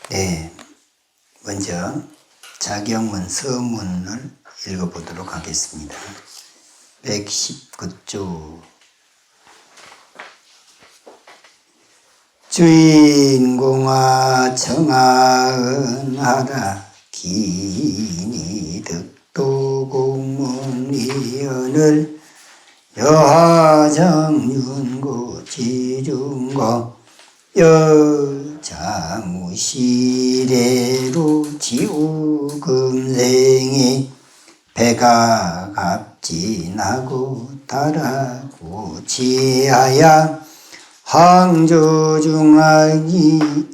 네, 먼저 자경문 서문을 읽어보도록 하겠습니다. 119조. 주인공아 청하은하라 기니 득도공문위원을 여하정윤고 지중고 여장우시래로 지우금생이 배가 갑진하고 달하고 지하야 항조중하기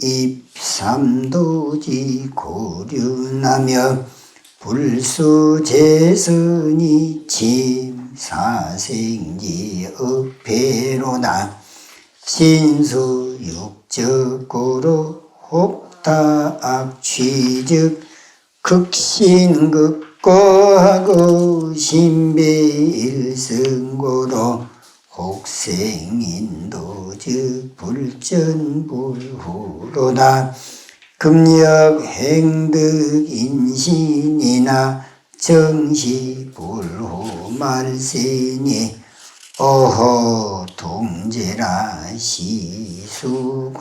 입삼도지 고륜하며 불수재선이 침사생지 업회로다 신수육적고로 혹다악취즉 극신극고하고 신배일승고로 혹생인도즉 불전불후로다 금력행득인신이나 정시불후말세니 어허 동제라 시수과여왕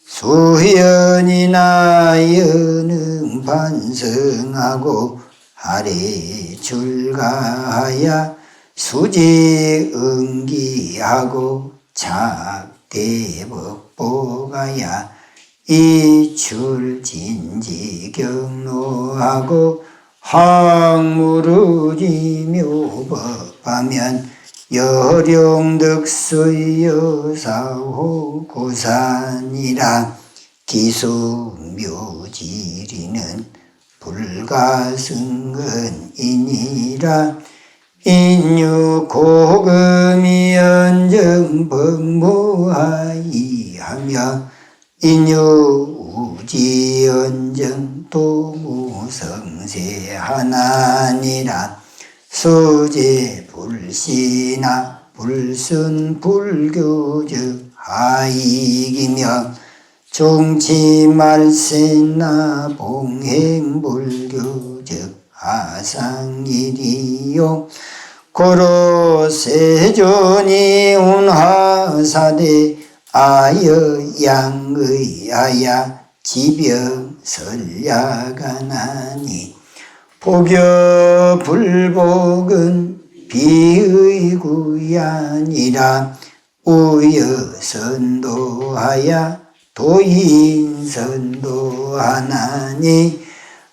수현이나 연응 반성하고 아래 출가하야 수지응기하고 작대법보가야 이출진지경로하고 항무르지묘법하면 여룡득수여사호 고산이라 기수묘지리는 불가승근이니라 인유고금이연정법무하이하며 인유우지연정도무성세하나니라 수제불시나 불순불교즉 하익이며 종치말세나 봉행불교즉 하상일이요 고로세존이 운하사대 아여양의하야 지병설야가나니 복여불복은 비의구야니라 우여선도하야 도인선도하나니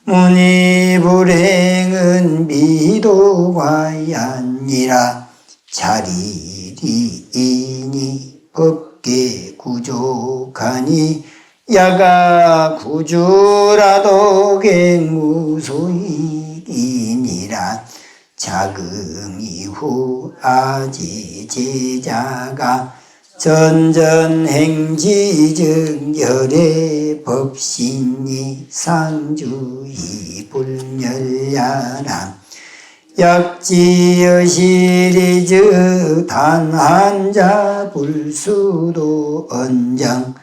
무니불행은 미도과야니라 자리리이니 법계구족하니 야가구주라도 갱무소이니라 자금이후 아지제자가 전전행지즉 열의 법신이 상주이 불멸야라 약지여실이즉 단한자 불수도 언정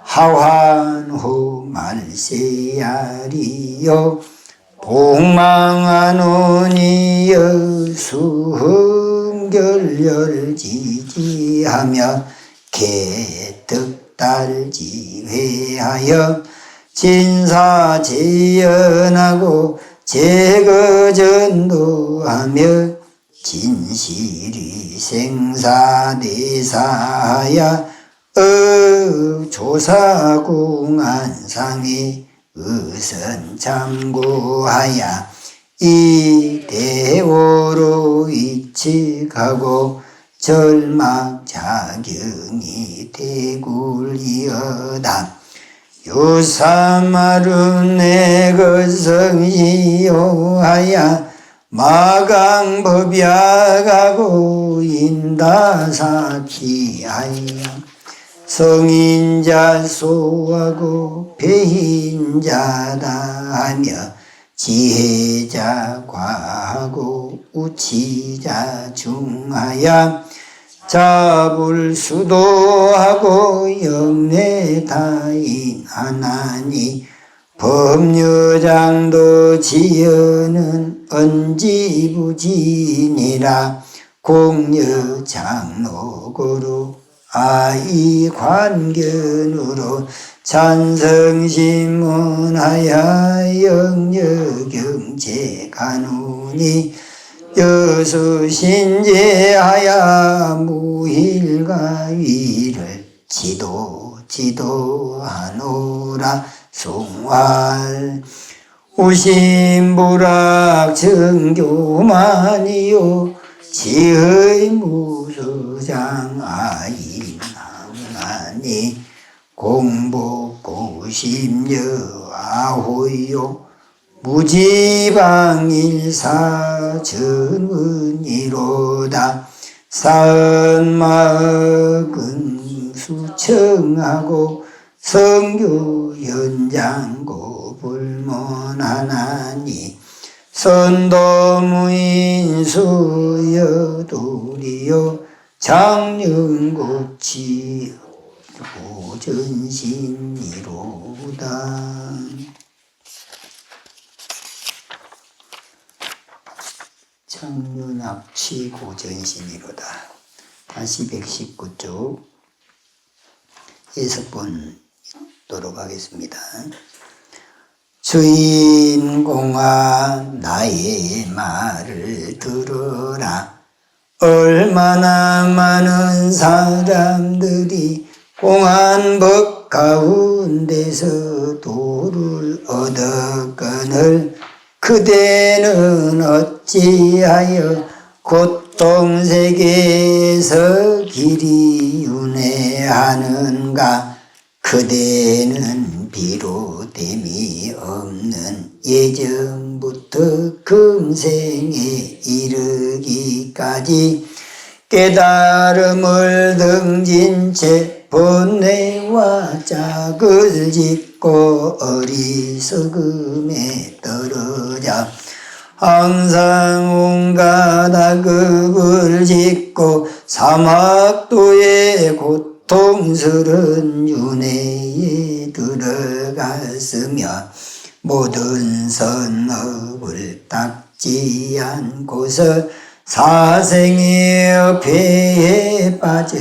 하환호 말세야리요 복망하노니여 수흥결열지지하며 개특달지회하여 진사재연하고 제거전도하며 진실이 생사대사하야 조사공안상이 의선참고하야 이대오로 이측하고 절막자경이 대굴이어다 요사마룬의 거성이요하야 마강법약하고 인다사키하야 성인자 소하고 배인자다 하며 지혜자 과하고 우치자 중하야 잡을 수도 하고 영내다인 하나니 법유장도 지연은 언지부진이라 공여장록으로 아이관견으로 찬성신문하여 영여경제가누니 여수신제하여 무일가위를 지도하노라 송활 우심부락 정교만이요 지의 무수장 아이나무나니 공복고심여아호요 무지방일사 전은이로다 사은마은 수청하고 성교 연장고 불문하나니 선도무인 수여도리요 장영고치 고전신이로다. 청륜합치 고전신이로다. 다시 119쪽 6번 읽도록 하겠습니다. 주인공아 나의 말을 들어라. 얼마나 많은 사람들이 공안법 가운데서 도를 얻었거늘 그대는 어찌하여 고통세계에서 길이 윤회하는가. 그대는 비로됨이 없는 예전부터 금생에 이르기까지 깨달음을 등진 채 번뇌와 짝을 짓고 어리석음에 떨어져 항상 온갖 악업을 짓고 사막도의 고통스런 윤회에 들어갔으며 모든 선업을 닦지 않고서 사생의 폐에 빠져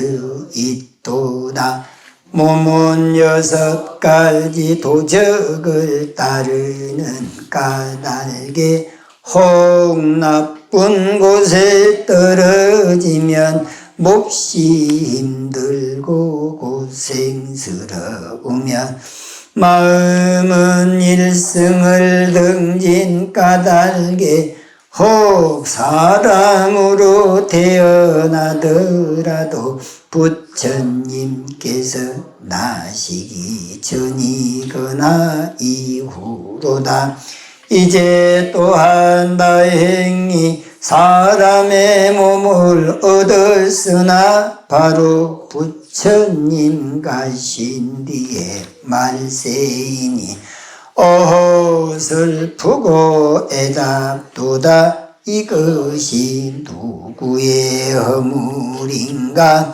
있도다. 몸은 6가지 도적을 따르는 까닭에 혹 나쁜 곳에 떨어지면 몹시 힘들고 고생스러우며 마음은 일승을 등진 까닭에 혹 사람으로 태어나더라도 부처님께서 나시기 전이거나 이후로다. 이제 또한 다행히 사람의 몸을 얻었으나 바로 부처님 가신 뒤에 말세이니 어허 슬프고 애답도다. 이것이 누구의 허물인가.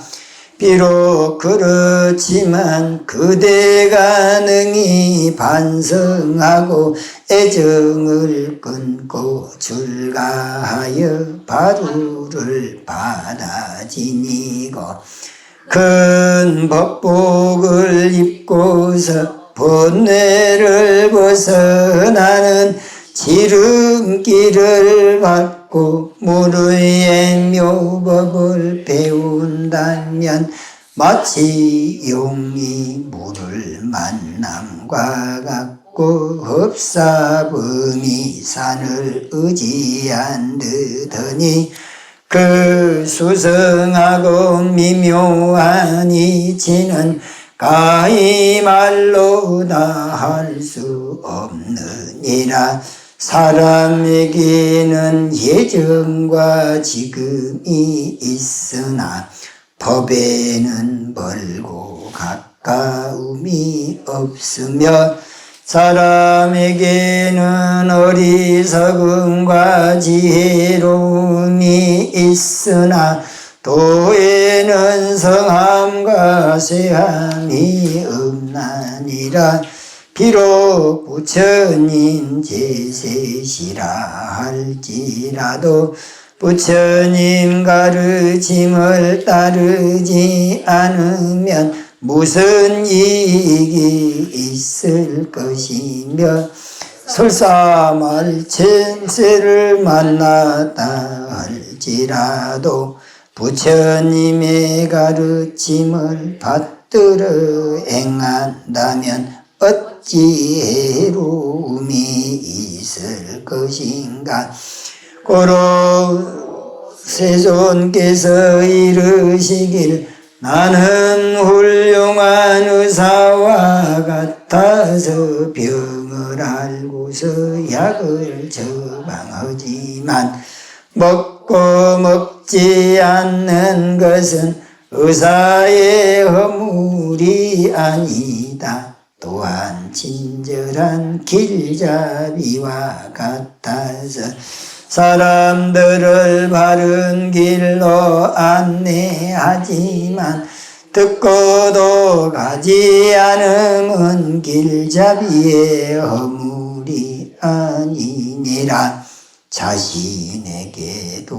비록 그렇지만 그대가 능히 반성하고 애정을 끊고 출가하여 바루를 받아 지니고 큰 법복을 입고서 번뇌를 벗어나는 지름길을 밟고 무르의 묘법을 배운다면 마치 용이 물을 만남과 같고 흡사범이 산을 의지한 듯하니 그 수성하고 미묘한 이치는 가히 말로 다 할 수 없느니라. 사람에게는 예전과 지금이 있으나 법에는 멀고 가까움이 없으며 사람에게는 어리석음과 지혜로움이 있으나 도에는 성함과 쇠함이 없나니라. 비록 부처님 제세시라 할지라도 부처님 가르침을 따르지 않으면 무슨 이익이 있을 것이며 설사말천세를 만났다 할지라도 부처님의 가르침을 받들어 행한다면 어찌 해로움이 있을 것인가. 고로 세존께서 이르시길 나는 훌륭한 의사와 같아서 병을 알고서 약을 처방하지만 먹고 먹지 않는 것은 의사의 허물이 아니다. 또한 친절한 길잡이와 같아서 사람들을 바른 길로 안내하지만 듣고도 가지 않으면 길잡이의 허물이 아니니라. 자신에게도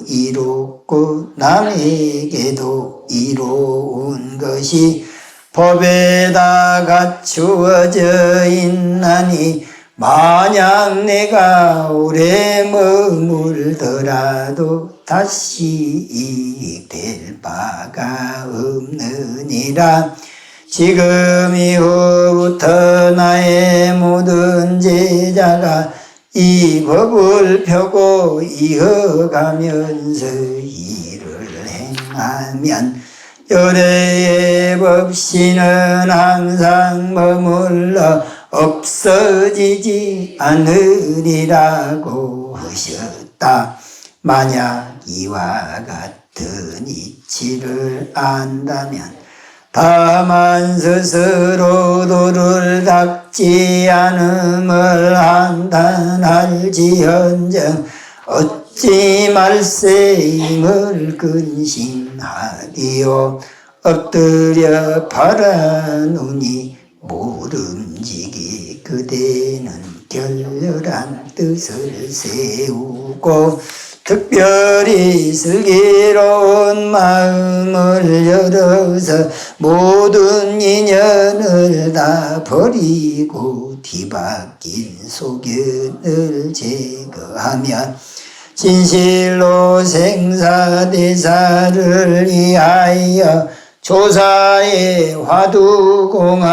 이롭고 남에게도 이로운 것이 법에다 갖추어져 있나니 만약 내가 오래 머물더라도 다시 이익될 바가 없느니라. 지금 이후부터 나의 모든 제자가 이 법을 펴고 이어가면서 일을 행하면 열애의 법신은 항상 머물러 없어지지 않으리라고 하셨다. 만약 이와 같은 이치를 안다면 다만 스스로 도를 닦지 않음을 한탄할지언정 어찌 말세임을 근심하리요. 엎드려 바라노니 모름지기 그대는 결렬한 뜻을 세우고 특별히 슬기로운 마음을 열어서 모든 인연을 다 버리고 뒤바뀐 소견을 제거하며 진실로 생사대사를 위하여 조사의 화두공안에서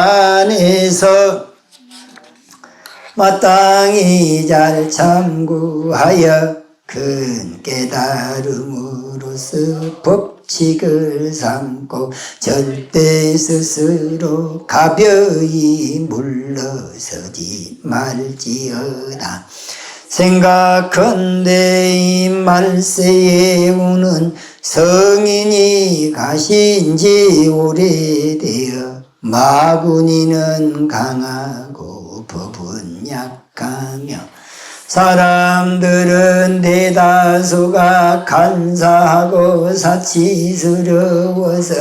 마땅히 잘 참고하여 큰 깨달음으로써 법칙을 삼고 절대 스스로 가벼이 물러서지 말지어다. 생각컨대 이 말세에 오는 성인이 가신지 오래되어 마구니는 강하고 법은 약하며 사람들은 대다수가 간사하고 사치스러워서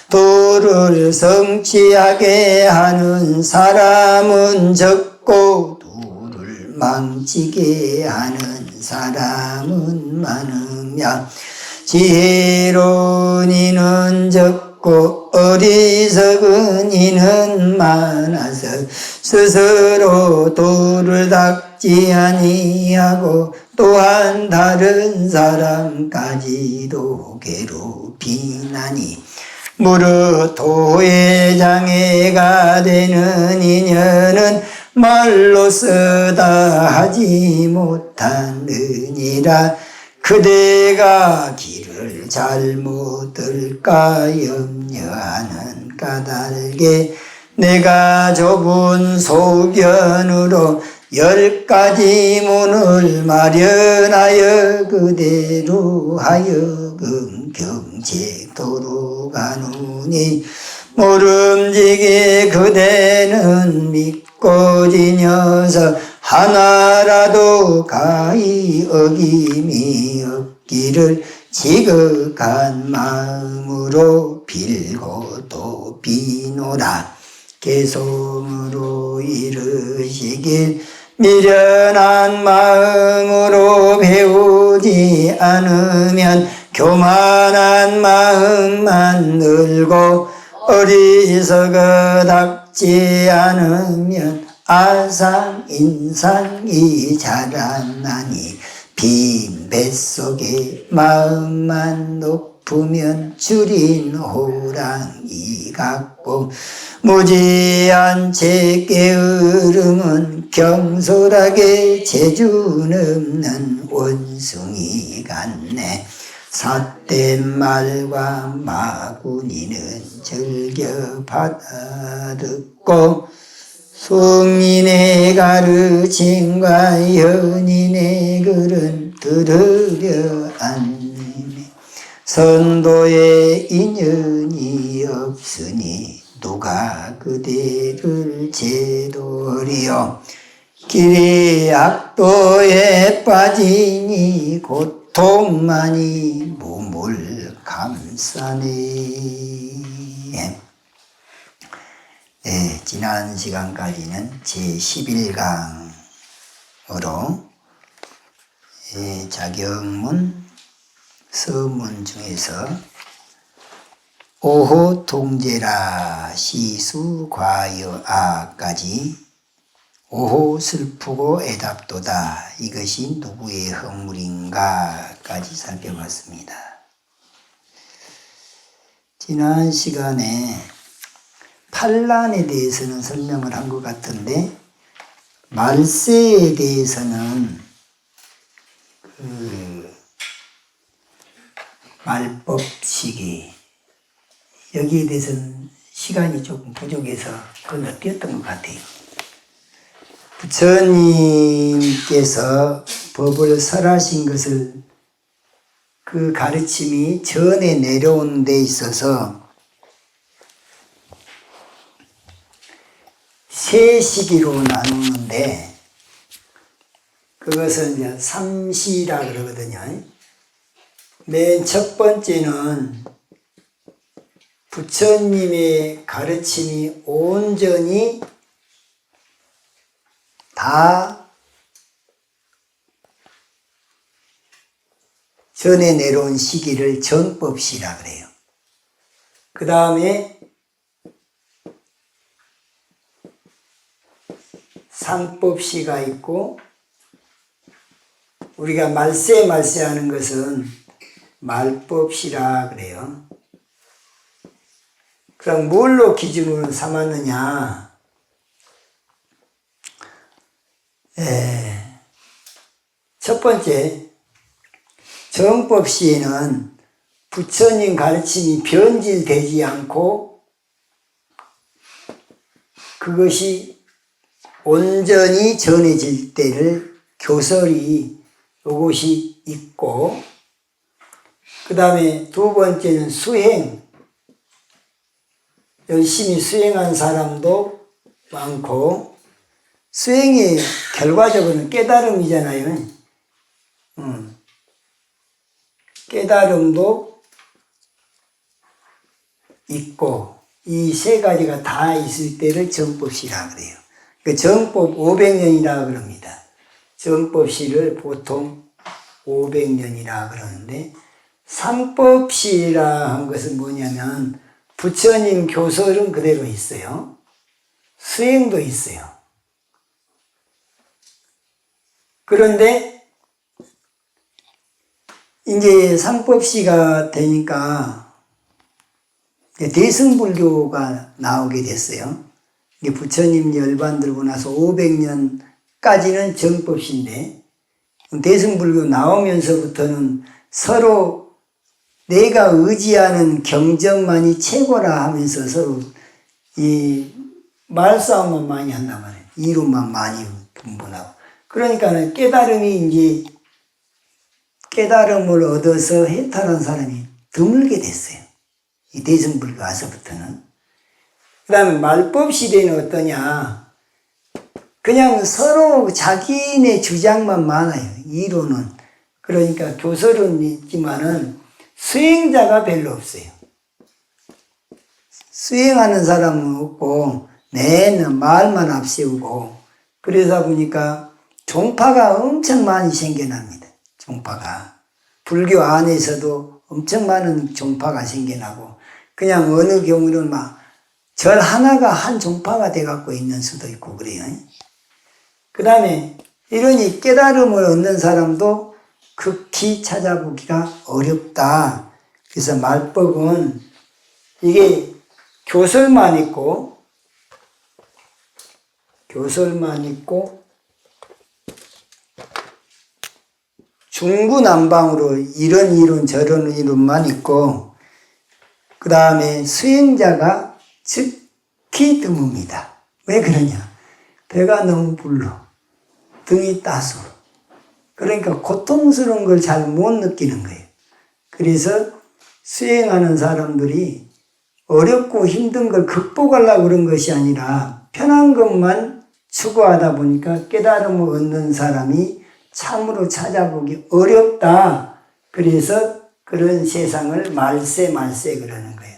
도를 성취하게 하는 사람은 적고 도를 망치게 하는 사람은 많으며 지혜로운 이는 적고 어리석은 이는 많아서 스스로 도를 닦지 아니하고 또한 다른 사람까지도 괴롭히나니 무릇 도의 장애가 되는 인연은 말로써 다 하지 못하느니라. 그대가 길을 잘못 들까 염려하는 까닭에 내가 좁은 소견으로 10가지 문을 마련하여 그대로 하여금 경책도로 가누니 모름지기 그대는 믿고 지녀서 하나라도 가히 어김이 없기를 지극한 마음으로 빌고 또 비노라. 개성으로 이르시길 미련한 마음으로 배우지 않으면 교만한 마음만 늘고 어리석어답지 않으면 아상인상이 자라나니 빈 뱃속에 마음만 높으면 줄인 호랑이 같고 무지한 제 게으름은 경솔하게 재주는 원숭이 같네. 삿된 말과 마구니는 즐겨 받아듣고 성인의 가르침과 연인의 글은 들으려 안니네. 선도의 인연이 없으니 누가 그대를 제도리요. 길이 악도에 빠지니 고통만이 몸을 감싸네. 네, 지난 시간까지는 제11강으로 자경문 서문 중에서 오호 통제라 시수 과여아까지 오호 슬프고 애답도다 이것이 누구의 허물인가까지 살펴봤습니다. 지난 시간에 판란에 대해서는 설명을 한 것 같은데 말세에 대해서는 말법시기 여기에 대해서는 시간이 조금 부족해서 건너뛰었던 것 같아요. 부처님께서 법을 설하신 것을 그 가르침이 전에 내려온 데 있어서 세 시기로 나누는데 그것은 이제 삼시라 그러거든요. 맨 첫 번째는 부처님의 가르침이 온전히 다 전에 내려온 시기를 정법시라 그래요. 그 다음에 상법시가 있고 우리가 말세 하는 것은 말법시라 그래요. 그럼 뭘로 기준으로 삼았느냐? 첫 번째 정법시에는 부처님 가르침이 변질되지 않고 그것이 온전히 전해질 때를 교설이 요것이 있고 그 다음에 두 번째는 수행 열심히 수행한 사람도 많고 수행의 결과적으로는 깨달음이잖아요. 깨달음도 있고 이 세 가지가 다 있을 때를 정법시라 그래요. 그 정법 500년이라 그럽니다. 정법시를 보통 500년이라 그러는데 상법시라 한 것은 뭐냐면 부처님 교설은 그대로 있어요. 수행도 있어요. 그런데 이제 상법시가 되니까 대승불교가 나오게 됐어요. 부처님 열반 들고 나서 500년까지는 정법시인데 대승불교 나오면서부터는 서로 내가 의지하는 경전만이 최고라 하면서 서로 이 말싸움만 많이 한단 말이에요. 이론만 많이 분분하고. 그러니까 깨달음이 이제 깨달음을 얻어서 해탈한 사람이 드물게 됐어요. 이 대승불교 와서부터는. 그 다음에 말법 시대는 어떠냐. 그냥 서로 자기네 주장만 많아요. 이론은. 그러니까 교설은 있지만은 수행자가 별로 없어요. 수행하는 사람은 없고 맨날 말만 앞세우고 그러다 보니까 종파가 엄청 많이 생겨납니다. 종파가. 불교 안에서도 엄청 많은 종파가 생겨나고 그냥 어느 경우는 막 절 하나가 한 종파가 돼갖고 있는 수도 있고 그래요. 그 다음에 이러니 깨달음을 얻는 사람도 극히 찾아보기가 어렵다. 그래서 말법은 이게 교설만 있고 중구난방으로 이런 이론 저런 이론만 있고 그 다음에 수행자가 즉히 드뭅니다. 왜 그러냐? 배가 너무 불러. 등이 따서. 그러니까 고통스러운 걸 잘 못 느끼는 거예요. 그래서 수행하는 사람들이 어렵고 힘든 걸 극복하려고 그런 것이 아니라 편한 것만 추구하다 보니까 깨달음을 얻는 사람이 참으로 찾아보기 어렵다. 그래서 그런 세상을 말세 그러는 거예요.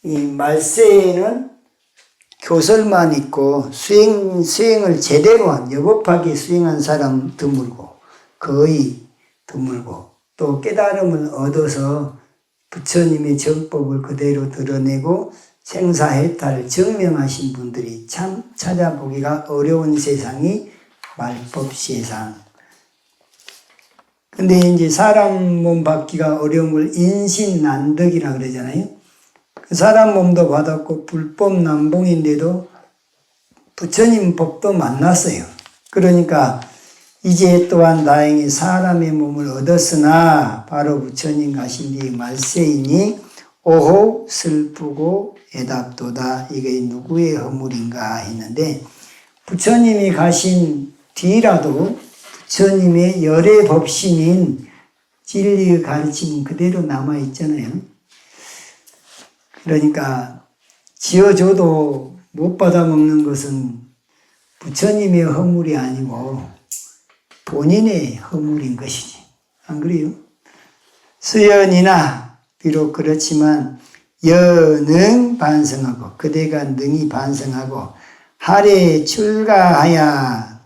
이 말세에는 교설만 있고 수행을 제대로 한 여법하게 수행한 사람 드물고 거의 드물고 또 깨달음을 얻어서 부처님의 정법을 그대로 드러내고 생사해탈을 증명하신 분들이 참 찾아보기가 어려운 세상이 말법 세상. 근데 이제 사람 몸 받기가 어려운 걸 인신난덕이라 그러잖아요. 그 사람 몸도 받았고 불법 난봉인데도 부처님 법도 만났어요. 그러니까 이제 또한 다행히 사람의 몸을 얻었으나 바로 부처님 가신 뒤 말세이니 오호 슬프고 애답도다. 이게 누구의 허물인가 했는데 부처님이 가신 뒤라도 부처님의 열의 법신인 진리의 가르침은 그대로 남아있잖아요. 그러니까 지어줘도 못 받아먹는 것은 부처님의 허물이 아니고 본인의 허물인 것이지. 안 그래요? 수연이나 비록 그렇지만 여능 반성하고 그대가 능히 반성하고 하래 출가하여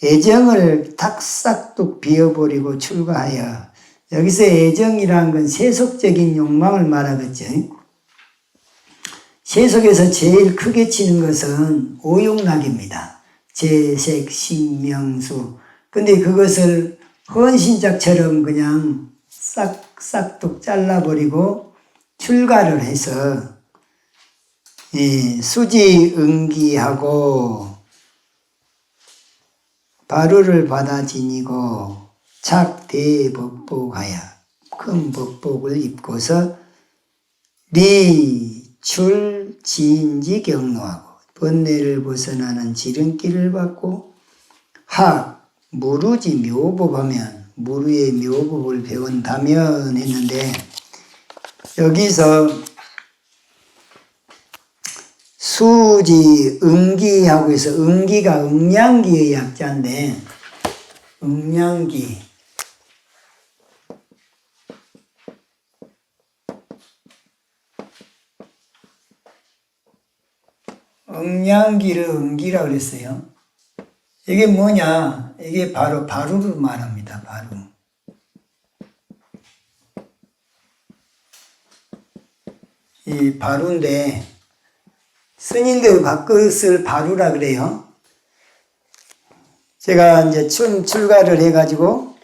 애정을 탁싹둑 비워버리고 출가하여 여기서 애정이라는 건 세속적인 욕망을 말하겠죠. 세속에서 제일 크게 치는 것은 오욕락입니다. 재색, 신명수. 근데 그것을 헌신작처럼 그냥 싹둑 잘라버리고 출가를 해서 수지응기하고 바루를 받아 지니고 착대법복하여 큰 법복을 입고서 리출지인지 경로하고 번뇌를 벗어나는 지름길을 받고 학 무루지 묘법하면 무루의 묘법을 배운다면 했는데 여기서 수지 응기하고 해서 응기가 응량기의 약자인데 응량기를 응기라 그랬어요. 이게 뭐냐? 이게 바로 바루를 말합니다. 바루. 이 바루인데 스님들 바끝을 바루라 그래요. 제가 이제 출가를 해가지고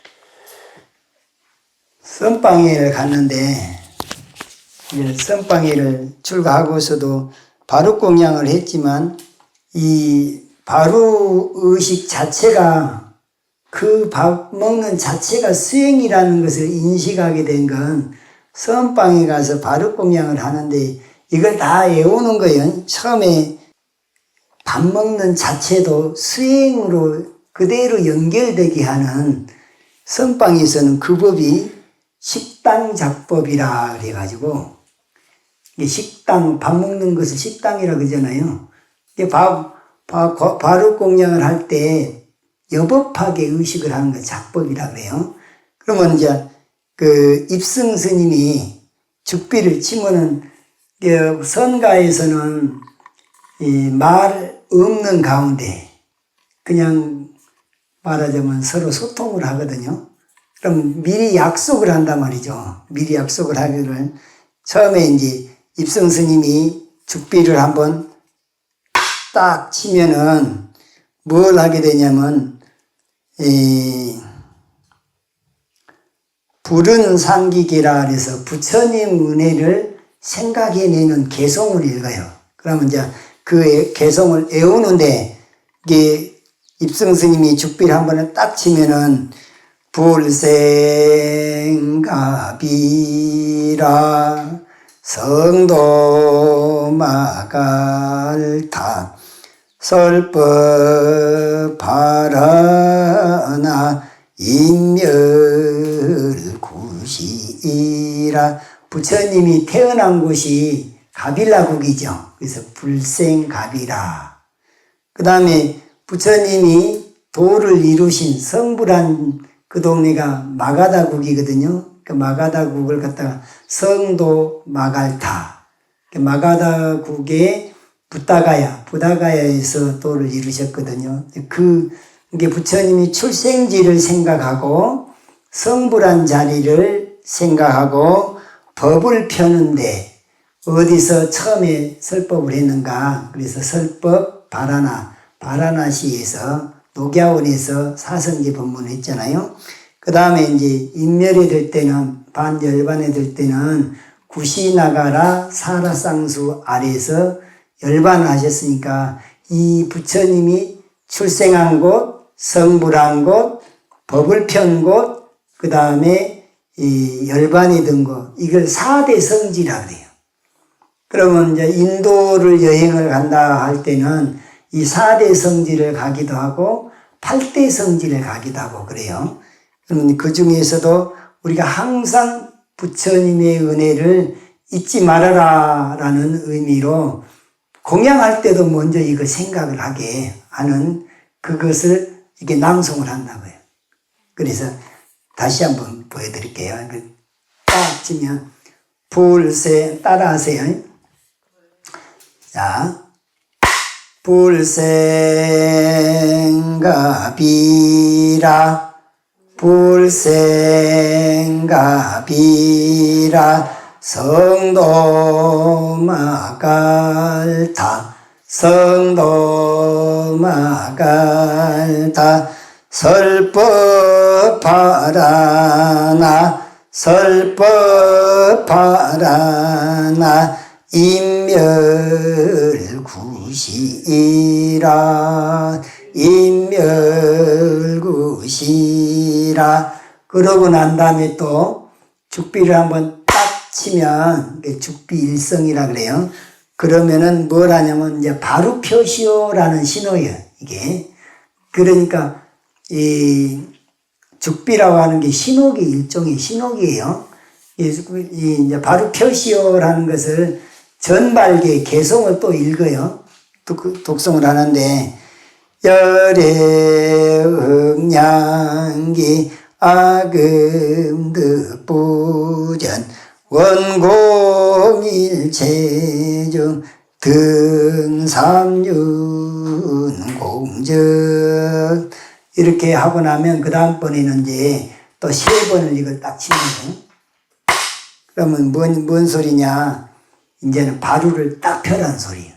선방회를 갔는데 선방회를 출가하고서도 바루 공양을 했지만 이 바루 의식 자체가 그 밥 먹는 자체가 수행이라는 것을 인식하게 된 건 선방에 가서 바루 공양을 하는데 이걸 다 외우는 거예요. 처음에 밥 먹는 자체도 수행으로 그대로 연결되게 하는 선방에서는 그 법이 식당작법이라 그래가지고 식당, 밥 먹는 것을 식당이라 그러잖아요. 바루 공양을 할 때 여법하게 의식을 하는 거 작법이라 그래요. 그러면 이제 그 입승 스님이 죽비를 치면은 선가에서는 이 말 없는 가운데 그냥 말하자면 서로 소통을 하거든요. 그럼 미리 약속을 한단 말이죠. 미리 약속을 하기를 처음에 이제 입승 스님이 죽비를 한번 딱 치면은 뭘 하게 되냐면 불은 상기기라 그래서 부처님 은혜를 생각해내는 개송을 읽어요. 그러면 이제 그 개송을 외우는데 이게 입승 스님이 죽비를 한 번에 딱 치면은 불생가비라 성도마갈타 설법하라나 인멸구시이라. 부처님이 태어난 곳이 가빌라국이죠. 그래서 불생가비라. 그 다음에 부처님이 도를 이루신 성불한 그 동네가 마가다국이거든요. 그 마가다국을 갖다가 성도 마갈타. 마가다국의 부다가야에서 도를 이루셨거든요. 그게 부처님이 출생지를 생각하고 성불한 자리를 생각하고 법을 펴는데 어디서 처음에 설법을 했는가? 그래서 설법 바라나시에서 녹야원에서 사성제 법문을 했잖아요. 그 다음에 이제 인멸이 될 때는 반열반이 될 때는 구시나가라 사라쌍수 아래에서 열반을 하셨으니까 이 부처님이 출생한 곳, 성불한 곳, 법을 편 곳, 그 다음에 이 열반이 든 곳, 이걸 4대 성지라 그래요. 그러면 이제 인도를 여행을 간다 할 때는 이 4대 성지를 가기도 하고 8대 성지를 가기도 하고 그래요. 그러면 그 중에서도 우리가 항상 부처님의 은혜를 잊지 말아라 라는 의미로 공양할 때도 먼저 이걸 생각을 하게 하는 그것을 이렇게 낭송을 한다고요. 그래서 다시 한번 보여드릴게요. 딱 치면 불생 따라하세요. 자, 불생가비라 불생가비라 성도마갈타 성도마갈타 설법하라나 설법하라나 인멸구시이라 인멸구시라. 그러고 난 다음에 또 죽비를 한번 딱 치면 죽비일성이라 그래요. 그러면은 뭘 하냐면 이제 바로 표시오라는 신호예요. 이게 그러니까 이 죽비라고 하는 게 신호기 일종의 신호기예요. 이제 바로 표시오라는 것을 전발계 개송을 또 읽어요. 독송을 하는데 열애응양기 아금득부전 원공일체중 등삼윤공적 이렇게 하고 나면 그 다음번에는 이제 또 3번을 이걸 딱 치는 거예요. 그러면 뭔 소리냐? 이제는 바루를 딱 펴라는 소리예요.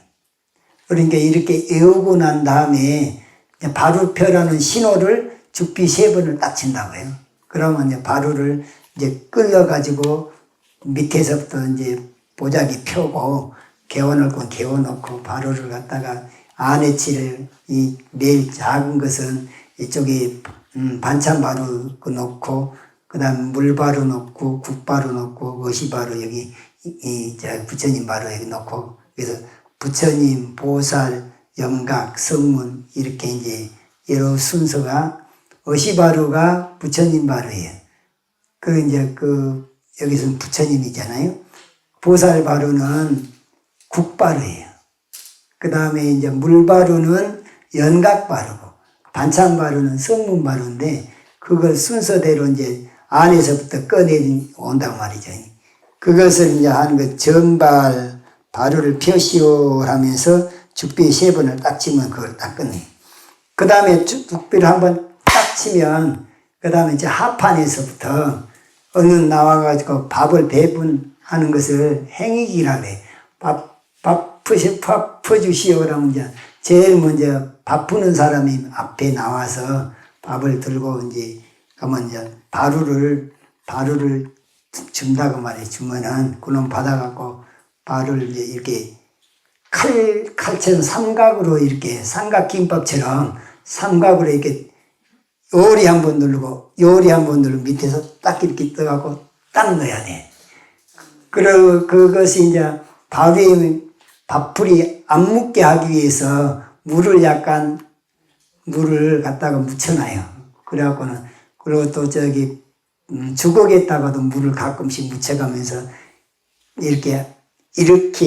그러니까 이렇게 외우고 난 다음에 바루 펴라는 신호를 죽비 3번을 딱 친다고요. 그러면 이제 바루를 이제 끌어가지고 밑에서부터 이제 보자기 펴고 개원을 건 개워놓고 바루를 갖다가 안에 칠 이 매일 작은 것은 이쪽에 반찬 바루 놓고 그다음 물바루 놓고 국바루 놓고 어시바루 여기 부처님 바루 여기 놓고 그래서 부처님, 보살, 영각, 성문 이렇게 이제 여러 순서가 어시바루가 부처님 바루예요. 여기서는 부처님이잖아요. 보살 바루는 국바루예요. 그 다음에 이제 물바루는 연각 바루고 반찬 바루는 성문 바루인데 그걸 순서대로 이제 안에서부터 꺼내온단 말이죠. 그것을 이제 하는 거 정발 바루를 펴시오 하면서 죽비 3번을 딱 치면 그걸 딱 끝내요. 그 다음에 죽비를 한번 딱 치면 그 다음에 이제 하판에서부터 어느 나와가지고 밥을 배분하는 것을 행위기라 그래. 밥 퍼주시오 그러면 이제 제일 먼저 밥 푸는 사람이 앞에 나와서 밥을 들고 이제 가면 이제 바루를 준다고 말해. 주면은 그놈 받아갖고 바루를 이제 이렇게 칼처럼 삼각으로 이렇게 삼각김밥처럼 삼각으로 이렇게 요리 한번 누르고 밑에서 딱 이렇게 떠갖고 딱 넣어야 돼. 그리고 그것이 이제 밥풀이 안 묻게 하기 위해서 물을 갖다가 묻혀놔요. 그래갖고는 그리고 또 주걱에다가도 물을 가끔씩 묻혀가면서 이렇게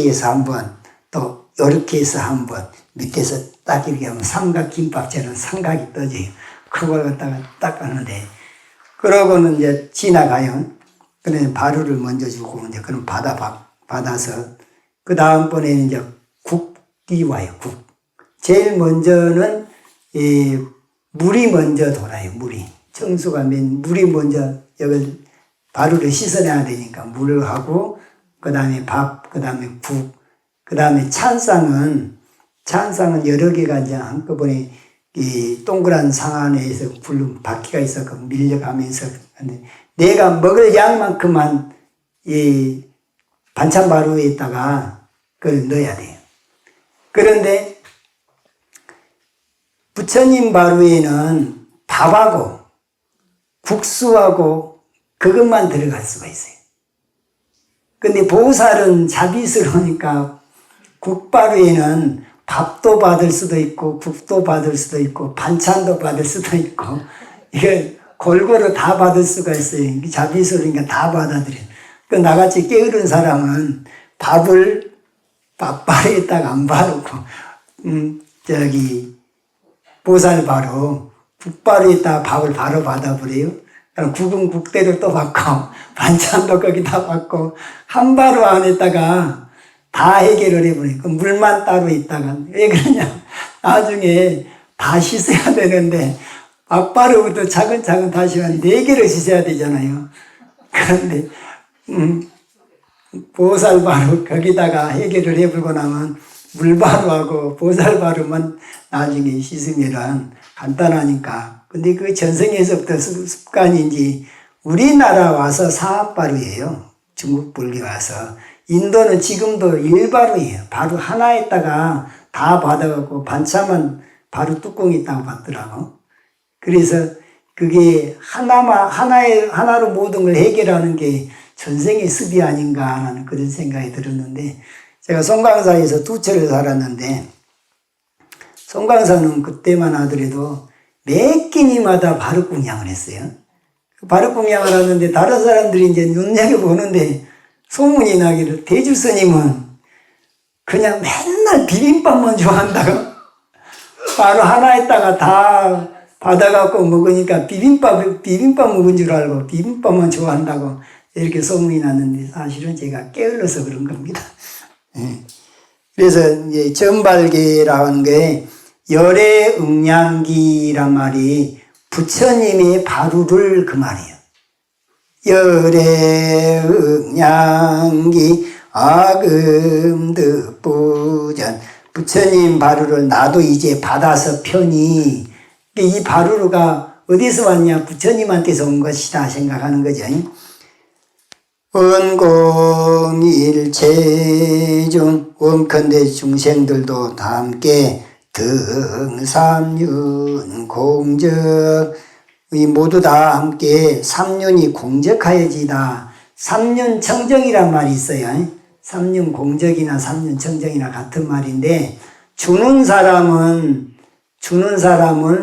해서 한번 또 이렇게 해서 한번 밑에서 딱 이렇게 하면 삼각김밥처럼 삼각이 떠져요. 그걸 갖다가 딱 하는데 그러고는 이제 지나가요. 그래 바루를 먼저 주고 이제 그럼 받아서 그 다음번에는 이제 국이 와요. 국. 제일 먼저는 물이 먼저 돌아요. 물이 청수가 물이 먼저 여기 바루를 씻어내야 되니까 물을 하고 그 다음에 밥, 그 다음에 국, 그 다음에 찬상은 여러 개가 이제 한꺼번에 이 동그란 상 안에서 굴른 바퀴가 있어서 밀려가면서 내가 먹을 양만큼만 이 반찬 바루에다가 그걸 넣어야 돼요. 그런데 부처님 바루에는 밥하고 국수하고 그것만 들어갈 수가 있어요. 근데 보살은 자비스러우니까 국바루에는 밥도 받을 수도 있고 국도 받을 수도 있고 반찬도 받을 수도 있고 이게 골고루 다 받을 수가 있어요. 자비스러우니까 다 받아들여요. 그 나같이 게으른 사람은 밥을 밥바루에다가 안 바르고 보살 바루 국바루에다가 밥을 바로 받아버려요. 국은 국대로 또 받고 반찬도 거기다 받고 한 바루 안에다가 다 해결을 해버리고 물만 따로 있다가 왜 그러냐 나중에 다 씻어야 되는데 앞바루부터 차근차근 다시 한 4개를 씻어야 되잖아요. 그런데 보살바루 거기다가 해결을 해버리고 나면 물바루하고 보살바루만 나중에 씻으면 간단하니까. 근데 그 전생에서부터 습관인지 우리나라 와서 사합바루예요. 중국 불교 와서. 인도는 지금도 일바루예요. 바루 하나에다가 다 받아갖고 반찬만 바루 뚜껑이 있다고 받더라고. 그래서 그게 하나로 모든 걸 해결하는 게 전생의 습이 아닌가 하는 그런 생각이 들었는데 제가 송강사에서 2철을 살았는데 송강사는 그때만 하더라도 매 끼니마다 바루공양을 했어요. 바루공양을 하는데 다른 사람들이 이제 눈여겨보는데 소문이 나기를 대주 스님은 그냥 맨날 비빔밥만 좋아한다고 바로 하나에다가 다 받아갖고 먹으니까 비빔밥 먹은 줄 알고 비빔밥만 좋아한다고 이렇게 소문이 났는데 사실은 제가 게을러서 그런 겁니다. 그래서 이제 전발계라는 게 열애응량기란 말이 부처님의 바루를 그 말이에요. 열애응량기 아금득부전 부처님 바루를 나도 이제 받아서 편히 이 바루가 어디서 왔냐 부처님한테서 온 것이다 생각하는 거죠. 원공일체중 원컨대 중생들도 다 함께 등삼륜 공적 이 모두 다 함께 삼륜이 공적하여지다. 삼륜 청정이란 말이 있어요. 삼륜 공적이나 삼륜 청정이나 같은 말인데 주는 사람은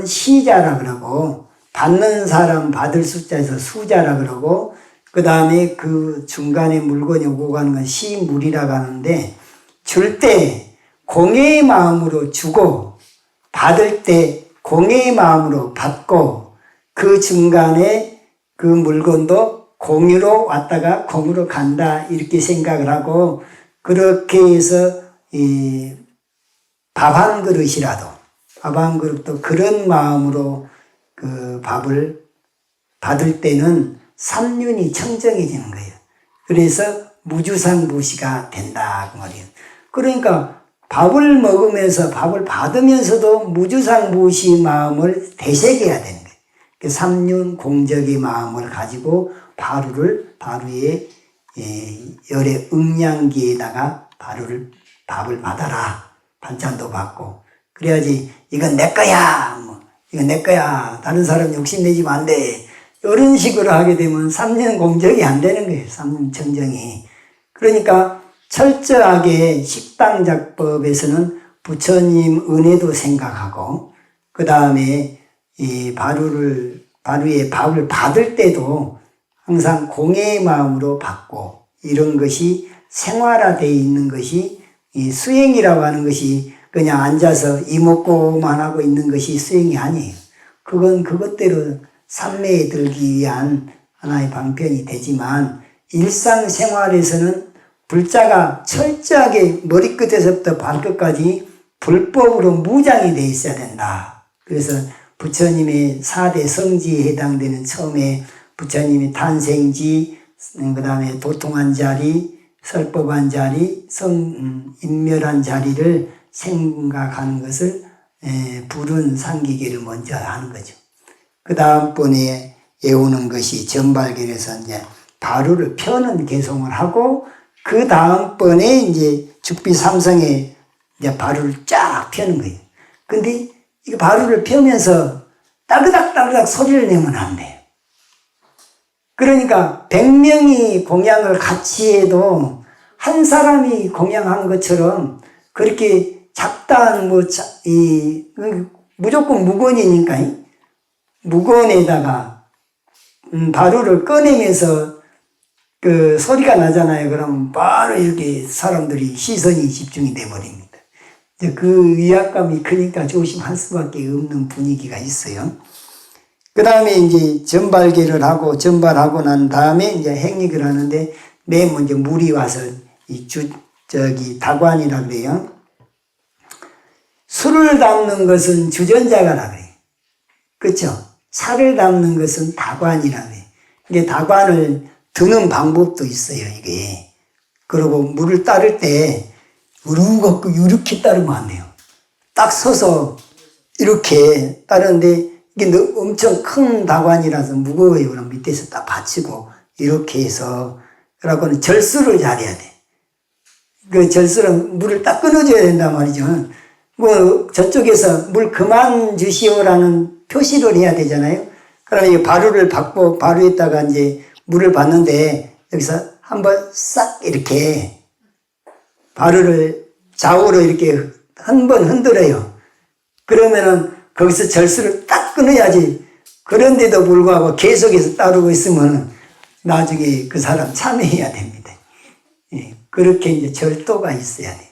시자라 그러고 받는 사람 받을 숫자에서 수자라 그러고 그 다음에 그 중간에 물건이 오고 가는 건 시물이라고 하는데 줄 때 공예의 마음으로 주고 받을 때 공예의 마음으로 받고 그 중간에 그 물건도 공유로 왔다가 공으로 간다 이렇게 생각을 하고 그렇게 해서 밥 한 그릇이라도 밥 한 그릇도 그런 마음으로 그 밥을 받을 때는 삼륜이 청정해지는 거예요. 그래서 무주상부시가 된다 그 말이에요. 그러니까 밥을 먹으면서 밥을 받으면서도 무주상부시 마음을 되새겨야 되는 거예요. 그 삼륜 공적의 마음을 가지고 바루의 열의 음양기에다가 밥을 받아라. 반찬도 받고 그래야지 이건 내 거야. 이건 내 거야. 다른 사람 욕심내지면 안 돼. 이런 식으로 하게 되면 삼륜 공적이 안 되는 거예요. 삼륜 청정이. 그러니까 철저하게 식당작법에서는 부처님 은혜도 생각하고 그 다음에 이 바루의 밥을 받을 때도 항상 공예의 마음으로 받고 이런 것이 생활화되어 있는 것이 이 수행이라고 하는 것이 그냥 앉아서 이먹고만 하고 있는 것이 수행이 아니에요. 그건 그것대로 삼매에 들기 위한 하나의 방편이 되지만 일상생활에서는 불자가 철저하게 머리끝에서부터 발끝까지 불법으로 무장이 돼 있어야 된다. 그래서 부처님의 4대 성지에 해당되는 처음에 부처님의 탄생지, 그 다음에 도통한 자리, 설법한 자리, 인멸한 자리를 생각하는 것을 불은 상기계를 먼저 하는 거죠. 그 다음번에 외우는 것이 전발결에서 이제 바루를 펴는 개송을 하고 그 다음번에 이제 죽비 삼성에 이제 바루를 쫙 펴는 거예요. 근데 이 바루를 펴면서 따그닥따그닥 소리를 내면 안 돼요. 그러니까 100명이 공양을 같이 해도 한 사람이 공양한 것처럼 그렇게 작단 무조건 무건이니까 무건에다가 바루를 꺼내면서 그 소리가 나잖아요. 그럼 바로 이렇게 사람들이 시선이 집중이 돼 버립니다. 그 위압감이 크니까 조심할 수밖에 없는 분위기가 있어요. 그 다음에 이제 전발하고 난 다음에 이제 행익을 하는데 맨 먼저 물이 와서 다관이라 그래요. 술을 담는 것은 주전자가라 그래요. 그렇죠? 차를 담는 것은 다관이라 그래요. 이게 다관을 드는 방법도 있어요, 이게. 그리고 물을 따를 때 우르고 이렇게 따르면 안 돼요. 딱 서서 이렇게 따르는데 이게 엄청 큰 다관이라서 무거워요. 그럼 밑에서 딱 받치고 이렇게 해서 그러고는 절수를 잘해야 돼. 그 절수는 물을 딱 끊어줘야 된단 말이죠. 뭐 저쪽에서 물 그만 주시오라는 표시를 해야 되잖아요. 그러면 이 바루를 받고 바루에다가 이제 물을 받는데 여기서 한번 싹 이렇게 바루를 좌우로 이렇게 한 번 흔들어요. 그러면은 거기서 절수를 딱 끊어야지. 그런데도 불구하고 계속해서 따르고 있으면 나중에 그 사람 참여해야 됩니다. 예, 그렇게 이제 절도가 있어야 돼.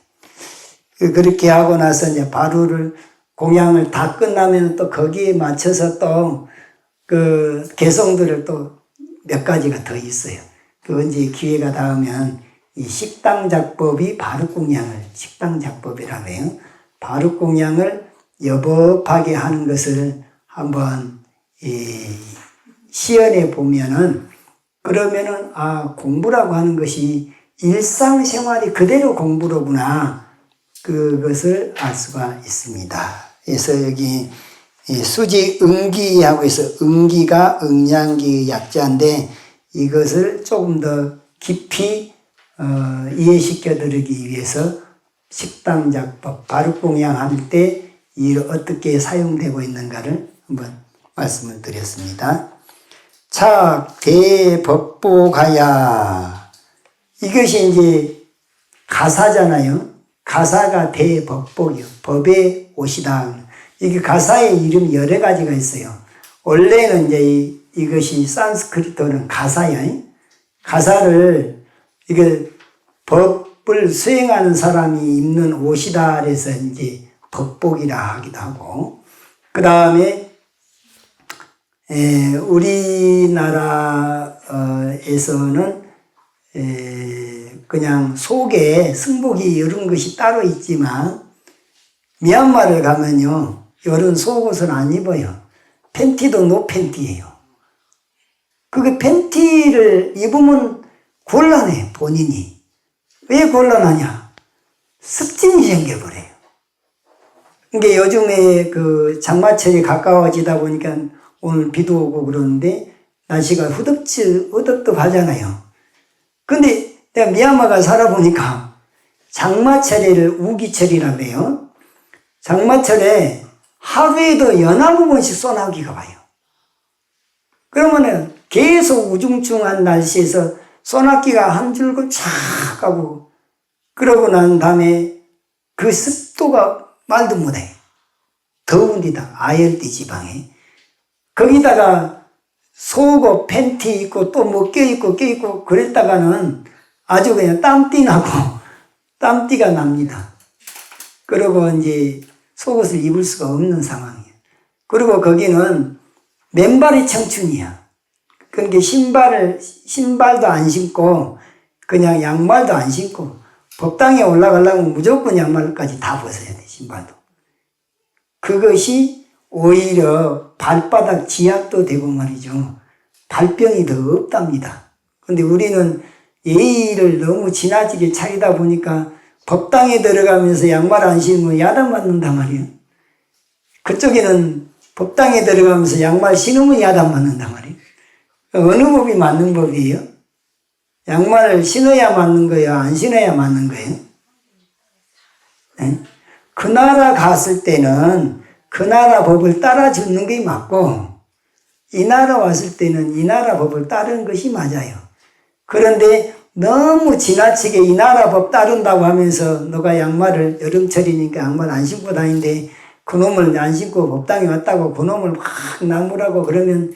그렇게 하고 나서 이제 바루를 공양을 다 끝나면 또 거기에 맞춰서 또 그 개성들을 또 몇 가지가 더 있어요. 그 언제 기회가 닿으면 이 식당작법이 바루공양을 식당작법이라고 해요. 바루공양을 여법하게 하는 것을 한번 시연해 보면은 그러면은 공부라고 하는 것이 일상생활이 그대로 공부로구나. 그것을 알 수가 있습니다. 그래서 여기 수지 응기하고 해서 응기가 응양기의 약자인데 이것을 조금 더 깊이 이해시켜 드리기 위해서 식당작법, 바루공양할 때 어떻게 사용되고 있는가를 한번 말씀을 드렸습니다. 차 대법보가야 이것이 이제 가사잖아요. 가사가 대법복이요. 법의 옷이다. 이게 가사의 이름이 여러 가지가 있어요. 원래는 이제 이것이 산스크리트어는 가사야. 가사를 이게 법을 수행하는 사람이 입는 옷이다. 그래서 이제 법복이라 하기도 하고, 그 다음에 우리나라에서는 그냥 속에 승복이 이런 것이 따로 있지만 미얀마를 가면요 이런 속옷은 안 입어요. 팬티도 노팬티예요. 그게 팬티를 입으면 곤란해 본인이. 왜 곤란하냐? 습진이 생겨버려요. 그러니까 요즘에 그 장마철이 가까워지다 보니까 오늘 비도 오고 그러는데 날씨가 후덥하잖아요. 근데 내가 미얀마가 살아보니까 장마철에를 우기철이라고 해요. 장마철에 하루에도 연하루 번씩 소나기가 와요. 그러면은 계속 우중충한 날씨에서 소나기가 한 줄고 쫙 가고 그러고 난 다음에 그 습도가 말도 못해. 더운 데다 아열대 지방에 거기다가 속옷 팬티 입고 또 뭐 껴입고 그랬다가는 아주 그냥 땀띠 나고 땀띠가 납니다. 그리고 이제 속옷을 입을 수가 없는 상황이에요. 그리고 거기는 맨발이 청춘이야. 그러니까 신발도 안 신고 그냥 양말도 안 신고 법당에 올라가려면 무조건 양말까지 다 벗어야 돼. 신발도. 그것이 오히려 발바닥 지압도 되고 말이죠. 발병이 더 없답니다. 근데 우리는 예의를 너무 지나치게 차리다 보니까 법당에 들어가면서 양말 안 신으면 야단 맞는단 말이에요. 그쪽에는 법당에 들어가면서 양말 신으면 야단 맞는단 말이에요. 어느 법이 맞는 법이에요? 양말을 신어야 맞는 거예요? 안 신어야 맞는 거예요? 네? 그 나라 갔을 때는 그 나라 법을 따라주는 게 맞고 이 나라 왔을 때는 이 나라 법을 따르는 것이 맞아요. 그런데 너무 지나치게 이 나라 법 따른다고 하면서 너가 양말을 여름철이니까 양말 안 신고 다니는데 그놈을 안 신고 법당에 왔다고 그놈을 막 나무라고 그러면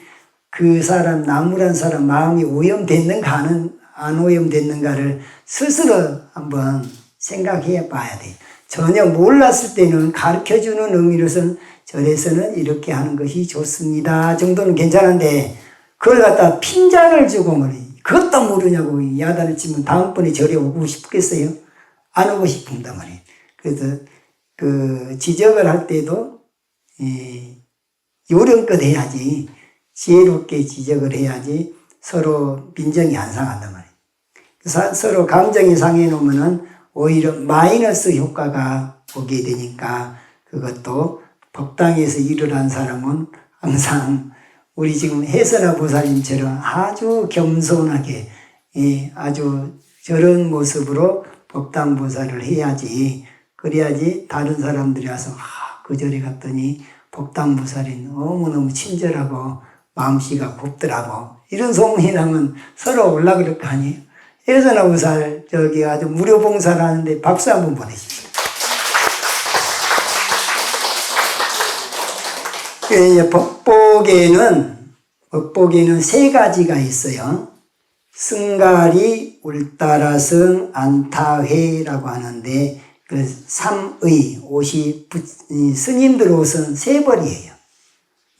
그 사람 나무란 사람 마음이 오염됐는가 안 오염됐는가를 스스로 한번 생각해 봐야 돼요. 전혀 몰랐을 때는 가르쳐주는 의미로서는 절에서는 이렇게 하는 것이 좋습니다 정도는 괜찮은데 그걸 갖다 핀잔을 주고 말이에요. 그것도 모르냐고 야단을 치면 다음번에 절에 오고 싶겠어요? 안 오고 싶은단 말이에요. 그래서 그 지적을 할 때도 요령껏 해야지 지혜롭게 지적을 해야지 서로 빈정이 안 상한단 말이에요. 서로 감정이 상해 놓으면은 오히려 마이너스 효과가 오게 되니까 그것도 법당에서 일을 한 사람은 항상 우리 지금 해설아 보살님처럼 아주 겸손하게 아주 저런 모습으로 법당 보살을 해야지 그래야지 다른 사람들이 와서 그 절에 갔더니 법당 보살이 너무너무 친절하고 마음씨가 곱더라고 이런 소문이 나면 서로 올라그럴 거 아니에요. 해설아 보살 저기 아주 무료 봉사를 하는데 박수 한번 보내십시오. 이제 법복에는 세 가지가 있어요. 승가리, 울따라승, 안타회라고 하는데 그 삼의 옷이 스님들 옷은 세 벌이에요.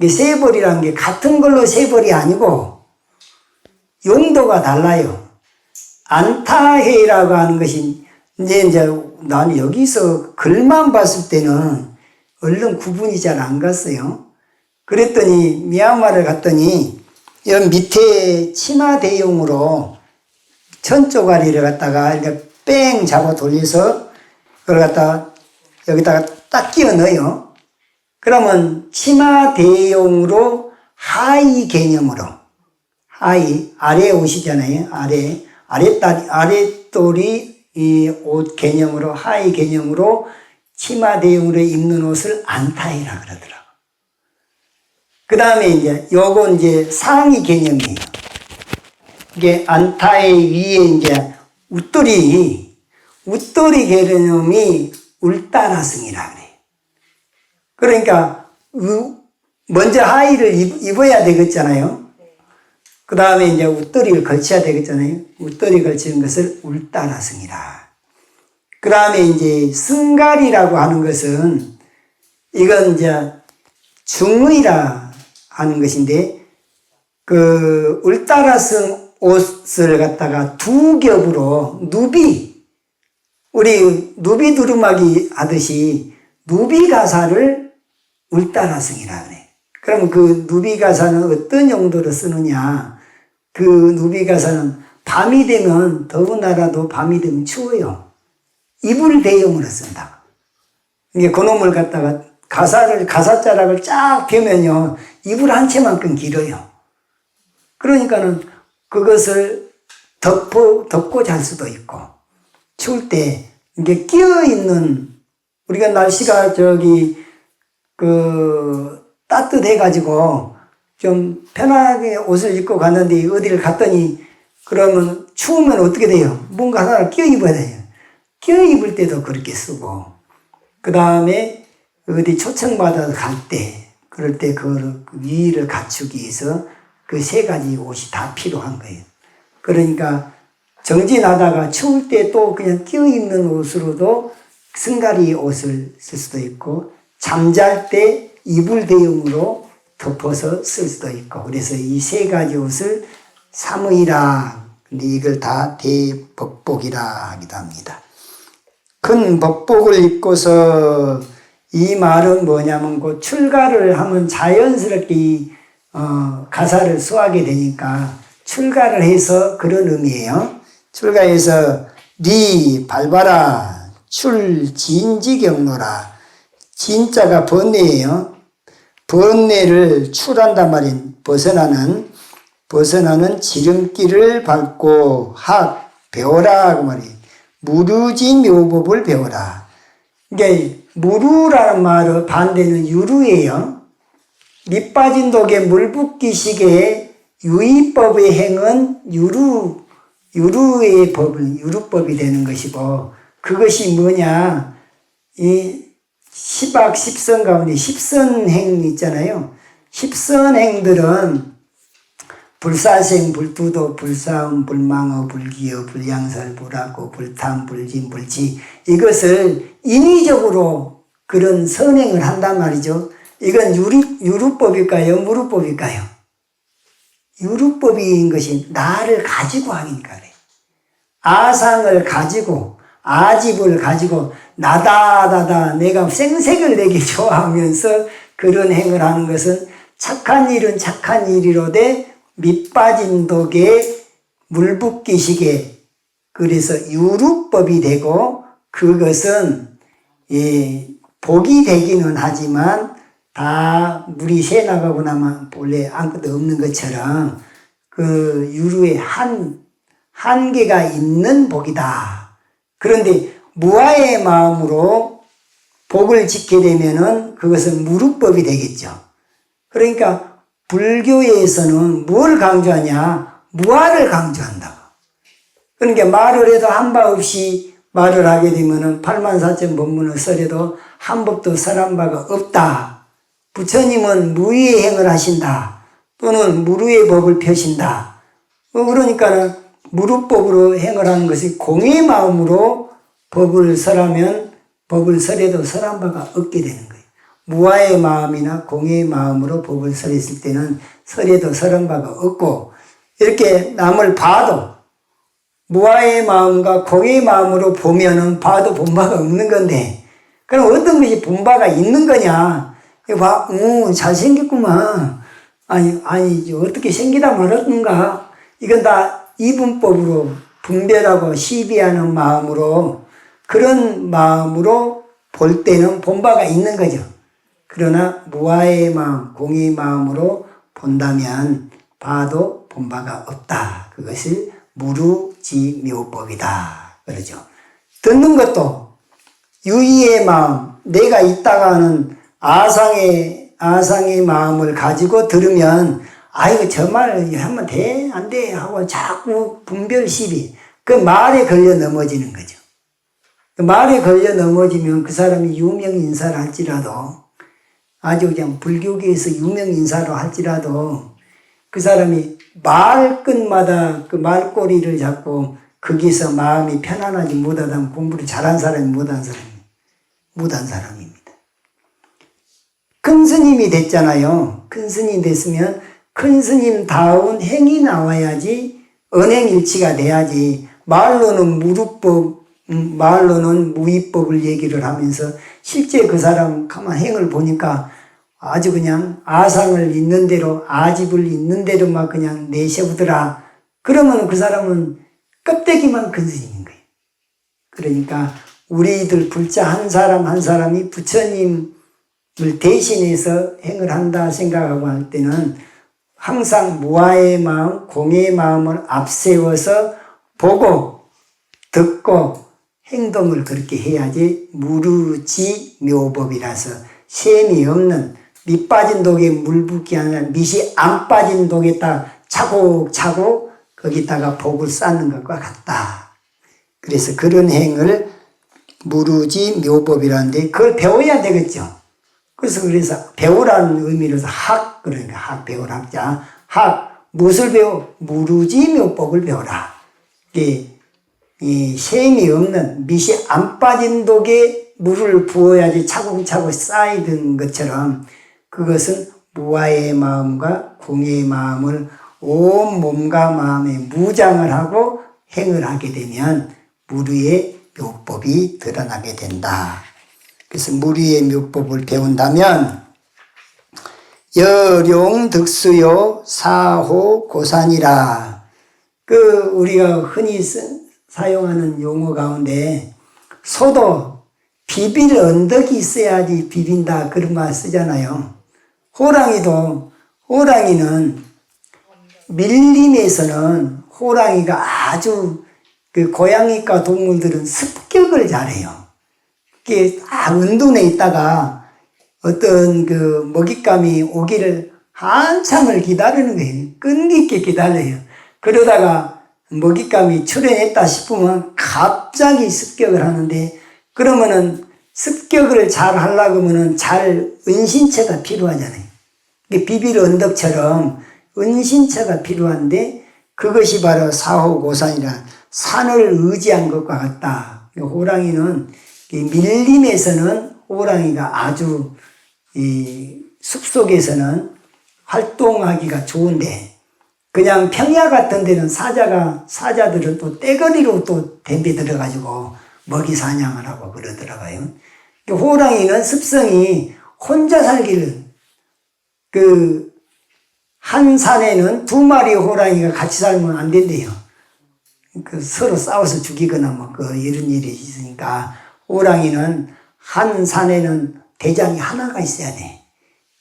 세 벌이라는 게 같은 걸로 세 벌이 아니고 용도가 달라요. 안타회라고 하는 것이 이제 나는 여기서 글만 봤을 때는 얼른 구분이 잘 안 갔어요. 그랬더니 미얀마를 갔더니 여기 밑에 치마 대용으로 천조가리를 갖다가 이렇게 뺑 잡아 돌려서 그걸 갖다가 여기다가 딱 끼워 넣어요. 그러면 치마 대용으로 하의 개념으로 하의 아래 옷이잖아요. 아랫돌이 이 옷 개념으로 하의 개념으로 치마 대용으로 입는 옷을 안타이라 그러더라고. 그 다음에 이제 요거 이제 상의 개념이에요. 이게 안타의 위에 이제 웃돌이 개념이 울따라승이라 그래요. 그러니까 먼저 하의를 입어야 되겠잖아요. 그 다음에 이제 웃돌이를 걸쳐야 되겠잖아요. 웃돌이 걸치는 것을 울따라승이라. 그 다음에 이제 승갈이라고 하는 것은 이건 이제 중의라 하는 것인데 그 울따라성 옷을 갖다가 두 겹으로 우리 누비 두루마기 하듯이 누비 가사를 울따라성이라 그래. 그럼 그 누비 가사는 어떤 용도로 쓰느냐? 그 누비 가사는 밤이 되면, 더군다나도 밤이 되면 추워요. 이불 대용으로 쓴다. 이게 그놈을 갖다가 가사자락을 쫙 펴면요, 이불 한 채만큼 길어요. 그러니까는 그것을 덮고 잘 수도 있고, 추울 때 이게 끼어있는, 우리가 날씨가 따뜻해가지고 좀 편하게 옷을 입고 갔는데 어디를 갔더니 그러면 추우면 어떻게 돼요? 뭔가 하나를 끼어 입어야 돼요. 끼어 입을 때도 그렇게 쓰고, 그 다음에 어디 초청받아서 갈 때, 그럴 때 그 위를 갖추기 위해서 그 세 가지 옷이 다 필요한 거예요. 그러니까 정진하다가 추울 때 또 그냥 끼어 입는 옷으로도 승가리 옷을 쓸 수도 있고, 잠잘 때 이불 대용으로 덮어서 쓸 수도 있고, 그래서 이 세 가지 옷을 삼의라, 근데 이걸 다 대법복이라 하기도 합니다. 큰 법복을 입고서, 이 말은 뭐냐면 그 출가를 하면 자연스럽게 가사를 수하게 되니까 출가를 해서 그런 의미예요. 출가해서 리 밟아라 출진지경로라. 진자가 번뇌예요. 번뇌를 출한단 말인 벗어나는 지름길을 밟고 배워라 그 말이에요. 무르지 묘법을 배워라. 이게 무르라는 말의 반대는 유루예요. 밑빠진 독에 물 붓기 시기에 유의법의 행은 유루법이 되는 것이고, 그것이 뭐냐, 이 십악 십선 가운데 십선행 있잖아요. 십선행들은 불사생, 불투도, 불사음, 불망어, 불기어, 불양설, 불악고, 불탐, 불진, 불치, 이것을 인위적으로 그런 선행을 한단 말이죠. 이건 유루법일까요? 무루법일까요? 유루법인 것이 나를 가지고 하니까 그래. 아상을 가지고, 아집을 가지고, 나다다다 내가 생색을 내기 좋아하면서 그런 행을 하는 것은 착한 일은 착한 일이로되 밑빠진 독에 물 붓기 시기에, 그래서 유루법이 되고, 그것은 복이 되기는 하지만 다 물이 새 나가고 나면 본래 아무것도 없는 것처럼 그 유루에 한계가 있는 복이다. 그런데 무아의 마음으로 복을 짓게 되면은 그것은 무루법이 되겠죠. 그러니까 불교에서는 뭘 강조하냐? 무아를 강조한다고. 그러니까 말을 해도 한 바 없이 말을 하게 되면은 84,000 법문을 써려도 한 법도 설한 바가 없다. 부처님은 무의의 행을 하신다. 또는 무루의 법을 펴신다. 그러니까는 무루법으로 행을 하는 것이 공의 마음으로 법을 설하면 법을 설해도 설한 바가 없게 되는 거예요. 무아의 마음이나 공의 마음으로 법을 설했을 때는 설해도 설한 바가 없고, 이렇게 남을 봐도 무아의 마음과 공의 마음으로 보면은 봐도 본바가 없는 건데, 그럼 어떤 것이 본바가 있는 거냐? 봐, 잘생겼구만. 아니, 어떻게 생기다 말았는가? 이건 다 이분법으로 분별하고 시비하는 마음으로, 그런 마음으로 볼 때는 본바가 있는 거죠. 그러나 무아의 마음, 공의 마음으로 본다면 봐도 본바가 없다. 그것을 무루지묘법이다. 그러죠. 듣는 것도 유의의 마음, 내가 있다가 하는 아상의 마음을 가지고 들으면, 아이고, 저 말 하면 돼? 안 돼? 하고 자꾸 분별 시비. 그 말에 걸려 넘어지는 거죠. 그 말에 걸려 넘어지면 그 사람이 유명 인사를 할지라도, 아주 그냥 불교계에서 유명 인사로 할지라도, 그 사람이 말끝마다 그 말꼬리를 잡고 거기서 마음이 편안하지 못하다면 공부를 잘한 사람이 못한 사람입니다. 큰 스님이 됐잖아요. 큰 스님이 됐으면 그 큰 스님다운 행이 나와야지 언행일치가 돼야지 말로는 무루법, 말로는 무위법을 얘기를 하면서 실제 그 사람 가만 행을 보니까 아주 그냥 아상을 있는 대로 아집을 있는 대로만 그냥 내세우더라. 그러면 그 사람은 껍데기만 큰 스님인 거예요. 그러니까 우리들 불자 한 사람 한 사람이 부처님을 대신해서 행을 한다 생각하고 할 때는 항상 무아의 마음, 공의 마음을 앞세워서 보고 듣고 행동을 그렇게 해야지 무르지 묘법이라서 셈이 없는 밑 빠진 독에 물 붓기 아니라 밑이 안 빠진 독에다 차곡차곡 거기다가 복을 쌓는 것과 같다. 그래서 그런 행을 무르지 묘법이라는데 그걸 배워야 되겠죠. 그래서 배우라는 의미로서 학, 그러니까 학 배울 학자, 학 무엇을 배워? 무르지 묘법을 배워라. 이 셈이 없는 밑이 안 빠진 독에 물을 부어야지 차곡차곡 쌓이던 것처럼 그것은 무아의 마음과 공의 마음을 온 몸과 마음에 무장을 하고 행을 하게 되면 무르의 묘법이 드러나게 된다. 그래서 무르의 묘법을 배운다면 여룡득수요 사호고산이라. 우리가 흔히 사용하는 용어 가운데 소도 비빌 언덕이 있어야지 비빈다 그런 말 쓰잖아요. 호랑이는 밀림에서는 호랑이가 아주 고양이과 동물들은 습격을 잘해요. 이게 딱 은둔에 있다가 어떤 먹잇감이 오기를 한참을 기다리는 거예요. 끈기 있게 기다려요. 그러다가 먹잇감이 출현했다 싶으면 갑자기 습격을 하는데 그러면은 습격을 잘 하려고 하면은 잘 은신처가 필요하잖아요. 비빌 언덕처럼 은신처가 필요한데 그것이 바로 사호고산이라 산을 의지한 것과 같다. 호랑이는 밀림에서는 호랑이가 아주 숲속에서는 활동하기가 좋은데 그냥 평야 같은 데는 사자들은 또 떼거리로 또 덤벼 들어가지고 먹이 사냥을 하고 그러더라고요. 호랑이는 습성이 혼자 살기를 한 산에는 두 마리 호랑이가 같이 살면 안 된대요. 서로 싸워서 죽이거나 이런 일이 있으니까 호랑이는 한 산에는 대장이 하나가 있어야 돼.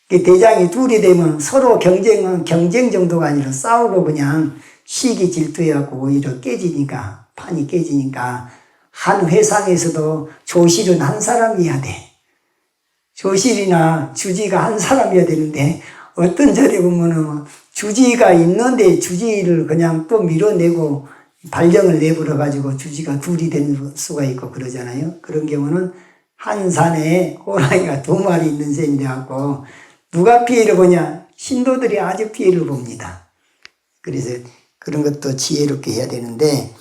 대장이 둘이 되면 서로 경쟁 정도가 아니라 싸우고 그냥 시기 질투해갖고 오히려 판이 깨지니까 한 회상에서도 조실은 한 사람이어야 돼. 조실이나 주지가 한 사람이어야 되는데 어떤 절에 보면은 주지가 있는데 주지를 그냥 또 밀어내고 발령을 내버려 가지고 주지가 둘이 될 수가 있고 그러잖아요. 그런 경우는 한 산에 호랑이가 두 마리 있는 셈이 돼갖고 누가 피해를 보냐? 신도들이 아주 피해를 봅니다. 그래서 그런 것도 지혜롭게 해야 되는데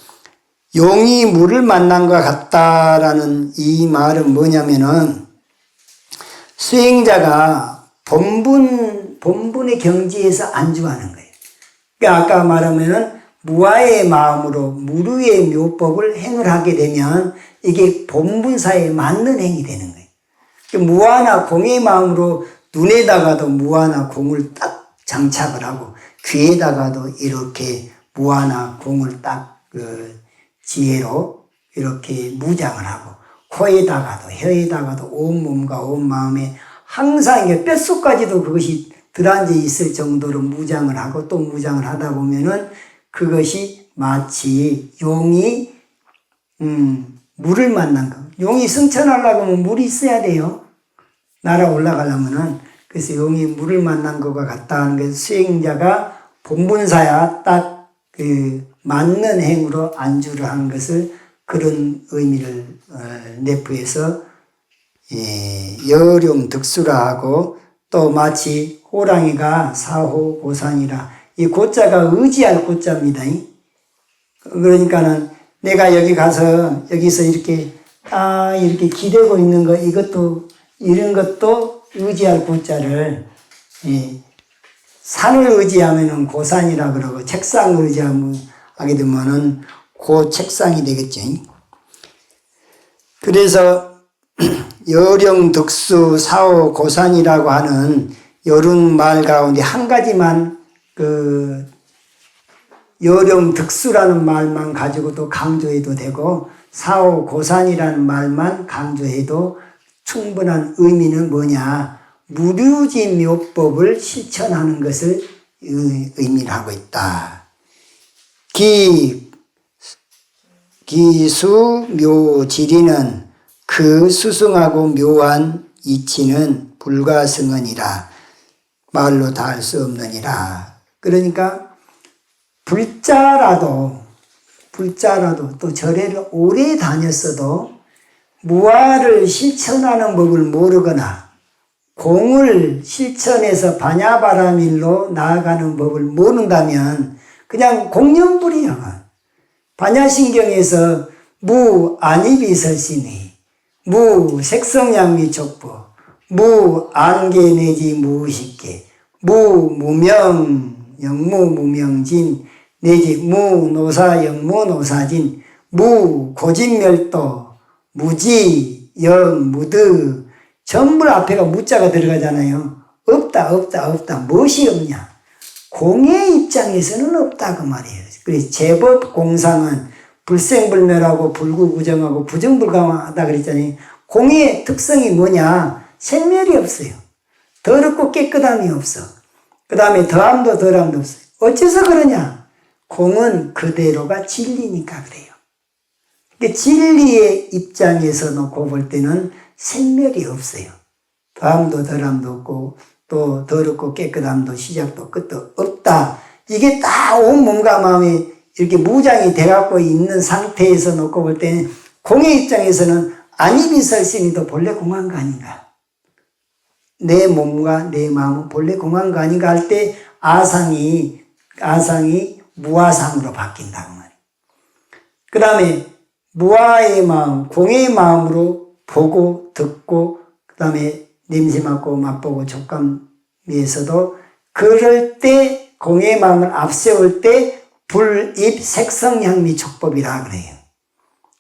용이 물을 만난 것 같다라는 이 말은 뭐냐면은 수행자가 본분의 경지에서 안주하는 거예요. 그러니까 아까 말하면은 무아의 마음으로 무르의 묘법을 행을 하게 되면 이게 본분사에 맞는 행이 되는 거예요. 무아나 공의 마음으로 눈에다가도 무아나 공을 딱 장착을 하고 귀에다가도 이렇게 무아나 공을 딱 지혜로 이렇게 무장을 하고 코에다가도 혀에다가도 온 몸과 온 마음에 항상 이게 뼛속까지도 그것이 들어앉아 있을 정도로 무장을 하고 또 무장을 하다 보면은 그것이 마치 용이 물을 만난 거. 용이 승천하려고 하면 물이 있어야 돼요. 날아 올라가려면은. 그래서 용이 물을 만난 것과 같다는 게 수행자가 본분사야 딱 맞는 행으로 안주를 한 것을 그런 의미를 내포해서 여룡득수라 하고 또 마치 호랑이가 사호고산이라 이 고자가 의지할 고자입니다. 그러니까는 내가 여기 가서 여기서 이렇게 기대고 있는 거 이런 것도 의지할 고자를 산을 의지하면은 고산이라 그러고 책상을 의지하게 되면은 고책상이 되겠죠. 그래서 여령 득수 사오 고산이라고 하는 여름 말 가운데 한 가지만 그 여령 득수라는 말만 가지고도 강조해도 되고 사오 고산이라는 말만 강조해도 충분한 의미는 뭐냐? 무류지묘법을 실천하는 것을 의미를 하고 있다. 기수묘지리는 그 수승하고 묘한 이치는 불가승언이라 말로 다 할 수 없느니라. 그러니까 불자라도 또 절에를 오래 다녔어도 무아를 실천하는 법을 모르거나 공을 실천해서 반야바라밀로 나아가는 법을 모른다면 그냥 공연불이야. 반야신경에서 무 안입이설시니 무 색성양미촉보 무 안개 내지 무식계 무 무명 영무 무명진 내지 무 노사 영무 노사진 무 고진멸도 무지 영 무드 전부 앞에가 무자가 들어가잖아요. 없다 무엇이 없냐? 공의 입장에서는 없다 그 말이에요. 그래서 제법 공상은 불생불멸하고 불구부정하고 부정불감하다 그랬잖아요. 공의 특성이 뭐냐? 생멸이 없어요. 더럽고 깨끗함이 없어. 그 다음에 더함도 덜함도 없어요. 어째서 그러냐? 공은 그대로가 진리니까 그래요. 그러니까 진리의 입장에서 놓고 볼 때는 생멸이 없어요. 더함도 덜함도 없고 또 더럽고 깨끗함도 시작도 끝도 없다. 이게 다 온 몸과 마음이 이렇게 무장이 돼갖고 있는 상태에서 놓고 볼 때는 공의 입장에서는 안입이설신이도 본래 공한 거 아닌가. 내 몸과 내 마음은 본래 공한 거 아닌가 할 때 아상이 무아상으로 바뀐다고 말이에요. 그 다음에 무아의 마음, 공의 마음으로 보고 듣고 그 다음에 냄새 맡고 맛보고 촉감에서도 그럴 때 공의 마음을 앞세울 때 불입 색성향미 촉법이라 그래요.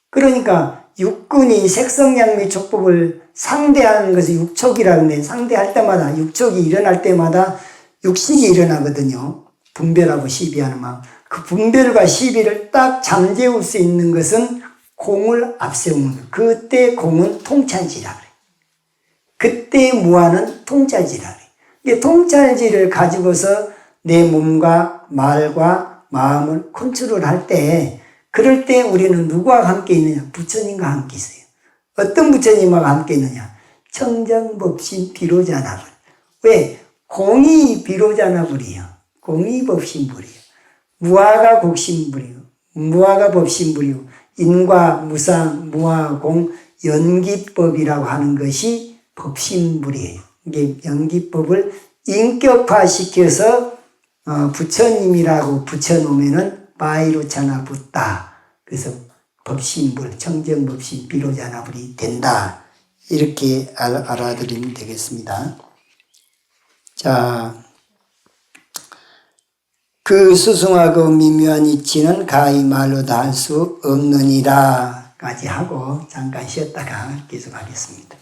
그러니까 육군이 색성향미 촉법을 상대하는 것을 육촉이라 그러는데 상대할 때마다 육촉이 일어날 때마다 육식이 일어나거든요. 분별하고 시비하는 마음. 그 분별과 시비를 딱 잠재울 수 있는 것은 공을 앞세우는 거예요. 그때 공은 통찰지라 그래요. 그때 무아는 통찰지라 그래요. 이게 통찰지를 가지고서 내 몸과 말과 마음을 컨트롤할 때 그럴 때 우리는 누구와 함께 있느냐? 부처님과 함께 있어요. 어떤 부처님과 함께 있느냐? 청정법신 비로자나불. 왜? 공이 비로자나불이요. 공이 법신불이요. 무아가 곡신불이요. 무아가 법신불이요. 인과 무상, 무아, 공, 연기법이라고 하는 것이 법신불이에요. 이게 연기법을 인격화시켜서 부처님이라고 붙여놓으면은 바이로차나 붙다. 그래서 법신불, 청정법신, 비로자나불이 된다. 이렇게 알아들으면 되겠습니다. 자, 그 수승하고 미묘한 이치는 가히 말로 다 할 수 없느니라 까지 하고 잠깐 쉬었다가 계속하겠습니다.